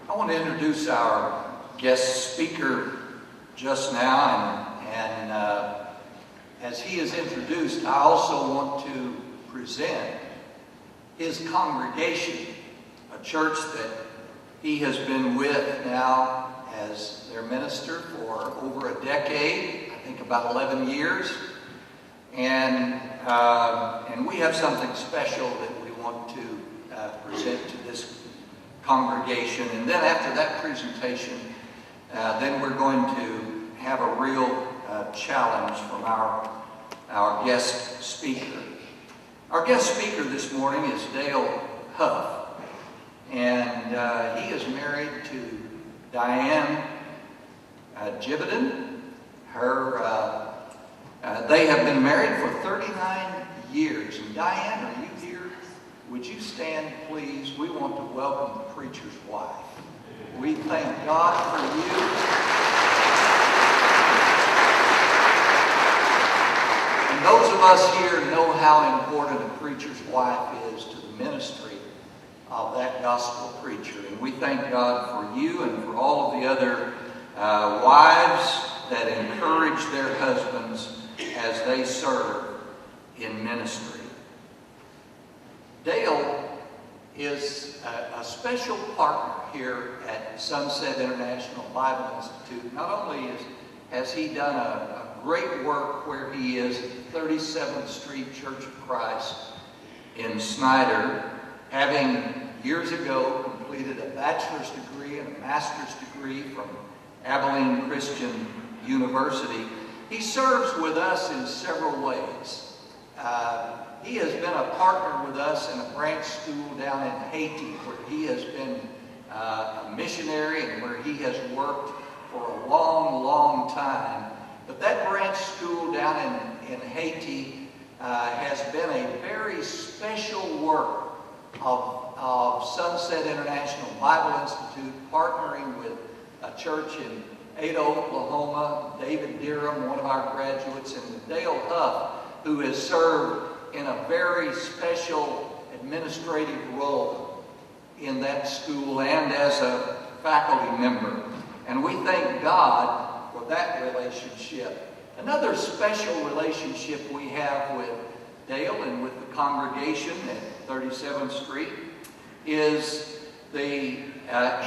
I want to introduce our guest speaker just now, and as he is introduced, I also want to present his congregation, a church that he has been with now as their minister for over a decade, I think about 11 years, and we have something special that we want to present to this congregation. And then after that presentation, then we're going to have a real challenge from our guest speaker. Our guest speaker this morning is Dale Huff, and he is married to Diane Jibbiden. They have been married for 39 years. And Diane, are you here? Would you stand, please? We want to welcome the preacher's wife. We thank God for you. And those of us here know how important a preacher's wife is to the ministry of that gospel preacher. And we thank God for you and for all of the other wives that encourage their husbands as they serve in ministry. Dale is a special partner here at Sunset International Bible Institute. Not only has he done a great work where he is at 37th Street Church of Christ in Snyder, having years ago completed a bachelor's degree and a master's degree from Abilene Christian University, he serves with us in several ways. He has been a partner with us in a branch school down in Haiti, where he has been a missionary and where he has worked for a long, long time. But that branch school down in Haiti has been a very special work of Sunset International Bible Institute, partnering with a church in Ada, Oklahoma, David Deerham, one of our graduates, and Dale Huff, who has served in a very special administrative role in that school and as a faculty member. And we thank God for that relationship. Another special relationship we have with Dale and with the congregation at 37th Street is the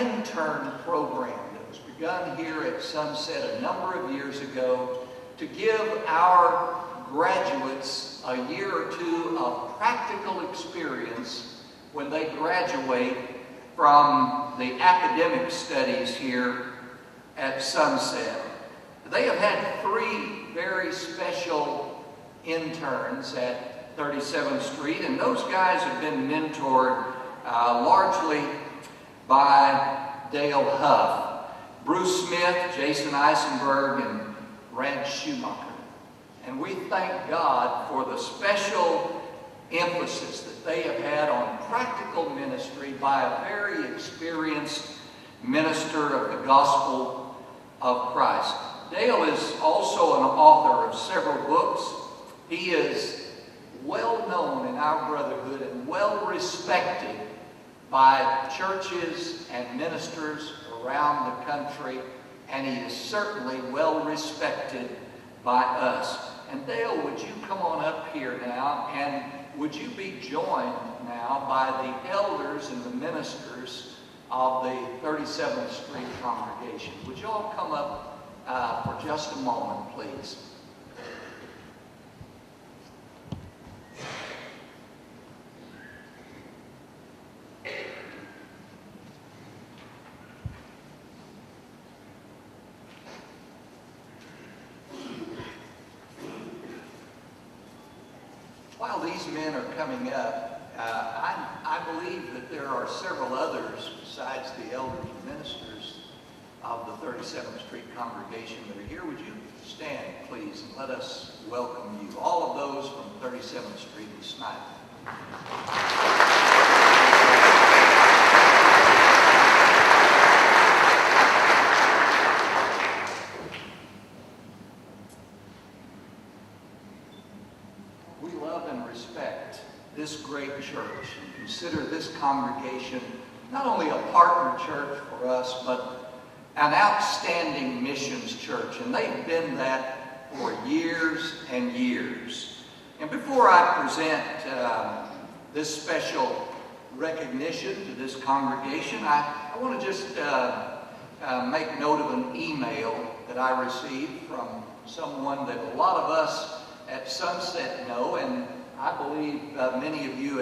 intern program that was begun here at Sunset a number of years ago to give our graduates a year or two of practical experience when they graduate from the academic studies here at Sunset. They have had 3 very special interns at 37th Street, and those guys have been mentored largely by Dale Huff, Bruce Smith, Jason Eisenberg, and Brad Schumacher. And we thank God for the special emphasis that they have had on practical ministry by a very experienced minister of the gospel of Christ. Dale is also an author of several books. He is well known in our brotherhood and well respected by churches and ministers around the country, and he is certainly well respected by us. And Dale, would you come on up here now, and would you be joined now by the elders and the ministers of the 37th Street congregation? Would you all come up for just a moment, please? While these men are coming up, I believe that there are several others besides the elders and ministers of the 37th Street congregation that are here. Would you stand, please, and let us welcome you, all of those from 37th Street in Snyder. We love and respect this great church and consider this congregation not only a partner church for us, but an outstanding missions church. And they've been that for years and years. And before I present this special recognition to this congregation, I want to just make note of an email that I received from someone that a lot of us at Sunset know, and I believe many of you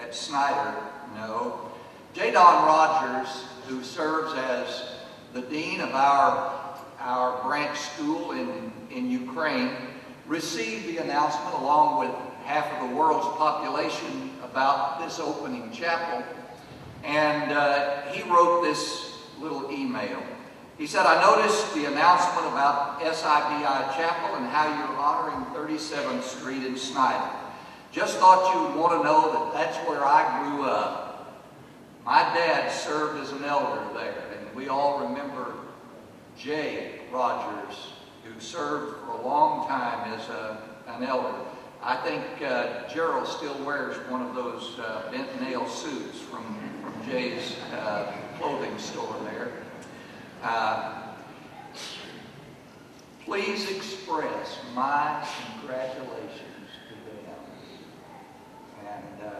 at Snyder know. J. Don Rogers, who serves as the dean of our branch school in Ukraine, received the announcement along with half of the world's population about this opening chapel, and he wrote this little email. He said, "I noticed the announcement about SIBI Chapel and how you're honoring 37th Street in Snyder. Just thought you would want to know that that's where I grew up. My dad served as an elder there, and we all remember Jay Rogers, who served for a long time as an elder. I think Gerald still wears one of those bent nail suits from Jay's clothing store there. Please express my congratulations to them."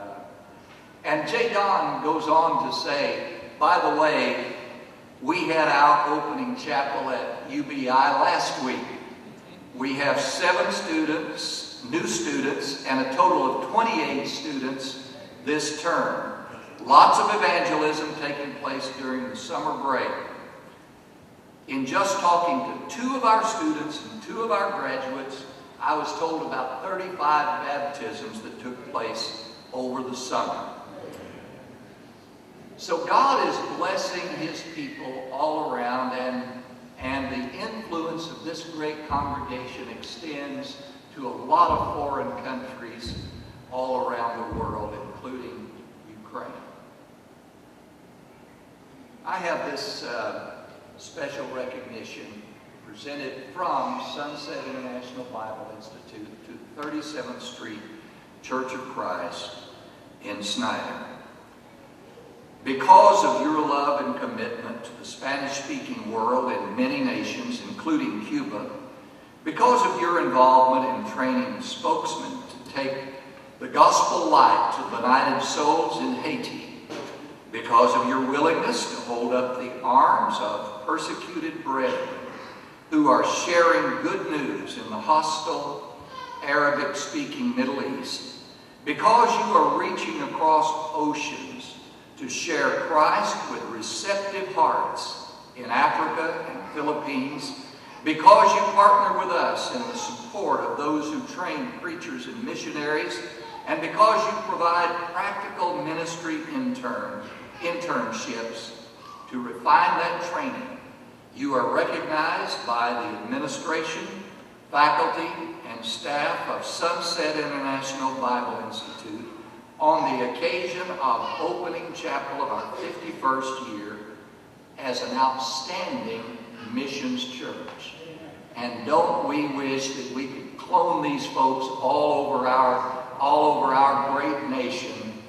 And J. Don goes on to say, "By the way, we had our opening chapel at UBI last week. We have 7 students, new students, and a total of 28 students this term. Lots of evangelism taking place during the summer break. In just talking to 2 of our students and 2 of our graduates, I was told about 35 baptisms that took place over the summer." So God is blessing his people all around, and the influence of this great congregation extends to a lot of foreign countries all around the world, including Ukraine. I have this special recognition presented from Sunset International Bible Institute to 37th Street Church of Christ in Snyder. Because of your love and commitment to the Spanish-speaking world and many nations, including Cuba, because of your involvement in training spokesmen to take the gospel light to benighted souls in Haiti, because of your willingness to hold up the arms of persecuted brethren who are sharing good news in the hostile Arabic-speaking Middle East, because you are reaching across oceans to share Christ with receptive hearts in Africa and Philippines, because you partner with us in the support of those who train preachers and missionaries, and because you provide practical ministry internships to refine that training, you are recognized by the administration, faculty, and staff of Sunset International Bible Institute on the occasion of opening chapel of our 51st year as an outstanding missions church. And don't we wish that we could clone these folks all over our great nation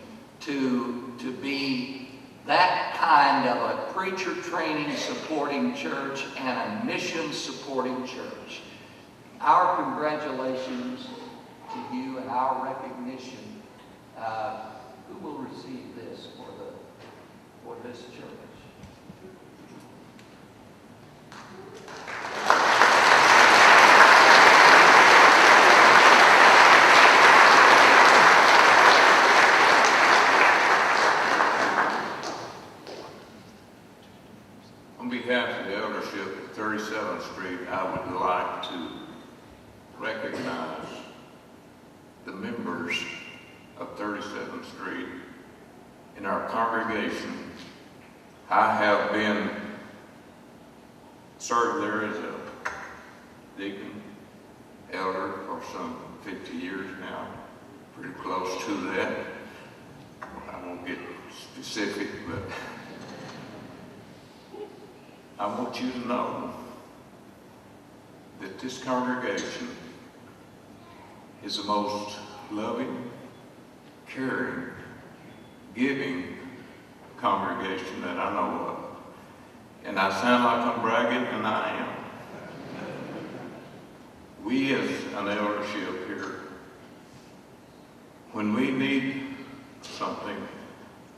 to be that kind of a preacher training supporting church and a mission supporting church. Our congratulations to you and our recognition. Who will receive this for this church? On behalf of the eldership at 37th Street, I would like to recognize the members of 37th Street in our congregation. I have been served there as a deacon, elder for some 50 years now, pretty close to that. I won't get specific, but I want you to know that this congregation is the most loving, caring, giving congregation that I know of. And I sound like I'm bragging, and I am. We as an eldership here, when we need something,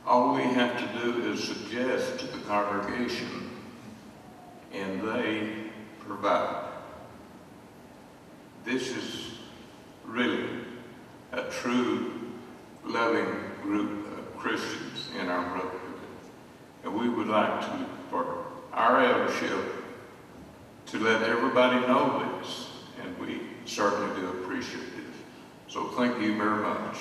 all we have to do is suggest to the congregation, and they provide. This is really a true loving group of Christians in our brotherhood. And we would like to, for our eldership, to let everybody know this, and we certainly do appreciate this. So thank you very much.